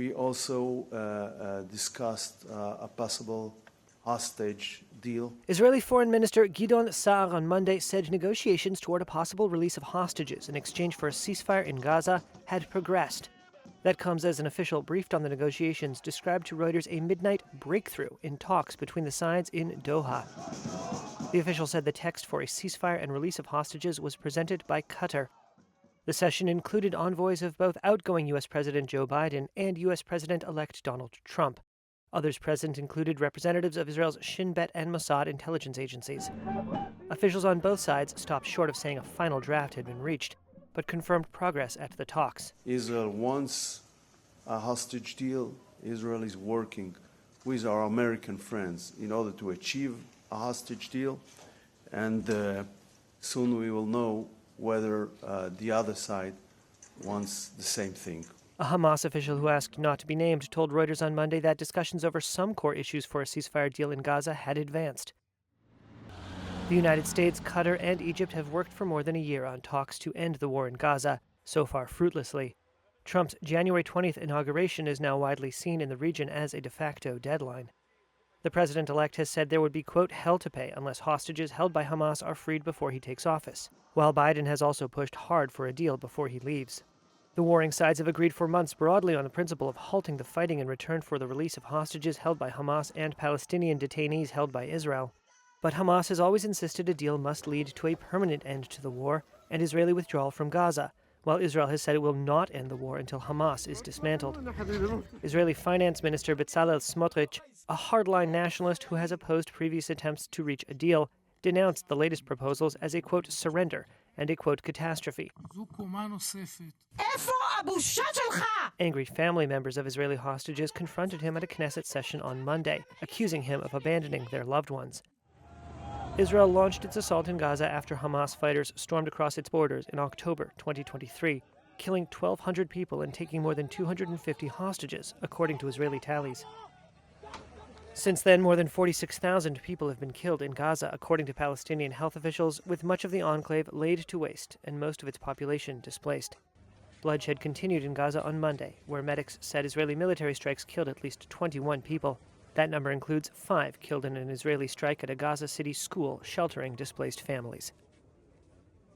We also discussed a possible hostage deal. Israeli Foreign Minister Gideon Saar on Monday said negotiations toward a possible release of hostages in exchange for a ceasefire in Gaza had progressed. That comes as an official briefed on the negotiations described to Reuters a midnight breakthrough in talks between the sides in Doha. The official said the text for a ceasefire and release of hostages was presented by Qatar. The session included envoys of both outgoing U.S. President Joe Biden and U.S. President-elect Donald Trump. Others present included representatives of Israel's Shin Bet and Mossad intelligence agencies. Officials on both sides stopped short of saying a final draft had been reached, but confirmed progress at the talks. Israel wants a hostage deal. Israel is working with our American friends in order to achieve a hostage deal, and soon we will know whether the other side wants the same thing. A Hamas official who asked not to be named told Reuters on Monday that discussions over some core issues for a ceasefire deal in Gaza had advanced. The United States, Qatar, and Egypt have worked for more than a year on talks to end the war in Gaza, so far fruitlessly. Trump's January 20th inauguration is now widely seen in the region as a de facto deadline. The president-elect has said there would be, quote, hell to pay unless hostages held by Hamas are freed before he takes office, while Biden has also pushed hard for a deal before he leaves. The warring sides have agreed for months broadly on the principle of halting the fighting in return for the release of hostages held by Hamas and Palestinian detainees held by Israel. But Hamas has always insisted a deal must lead to a permanent end to the war and Israeli withdrawal from Gaza, while Israel has said it will not end the war until Hamas is dismantled. Israeli Finance Minister Bezalel Smotrich, a hardline nationalist who has opposed previous attempts to reach a deal, denounced the latest proposals as a, quote, surrender and a, quote, catastrophe. Angry family members of Israeli hostages confronted him at a Knesset session on Monday, accusing him of abandoning their loved ones. Israel launched its assault in Gaza after Hamas fighters stormed across its borders in October 2023, killing 1,200 people and taking more than 250 hostages, according to Israeli tallies. Since then, more than 46,000 people have been killed in Gaza, according to Palestinian health officials, with much of the enclave laid to waste and most of its population displaced. Bloodshed continued in Gaza on Monday, where medics said Israeli military strikes killed at least 21 people. That number includes 5 killed in an Israeli strike at a Gaza City school sheltering displaced families.